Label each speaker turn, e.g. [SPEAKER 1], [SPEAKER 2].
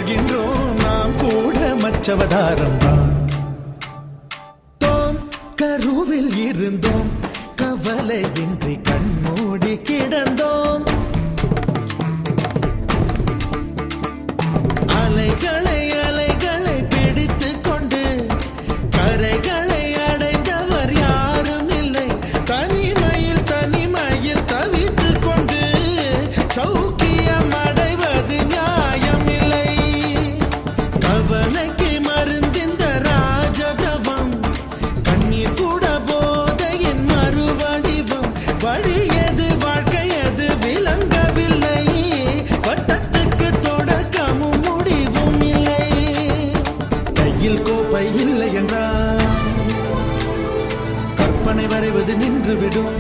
[SPEAKER 1] வாழ்கின்றோம் நாம் கூட மச்சவதாரம் தான். கருவில் இருந்தோம் கவலையின்றி கண்மூடி கிடந்தோம். அலைகளை அலைகளை பிடித்து கொண்டு கரைகளை அடைந்தவர் யாரும் இல்லை. தனிமையில் தனிமையில் தவித்து கொண்டு சௌக்கியம் அடைவது நியாயமில்லை. கவலைக்கு மருந்திந்த ராஜதவம் கண்ணீர் கூட போதையின் மறுவடிவம். வழியது வாழ்க்கையது விளங்கவில்லை. வட்டத்துக்கு தொடக்கமும் முடிவும் இல்லை. கையில் கோப்பை இல்லை என்றால் கற்பனை வரைவது நின்றுவிடும்.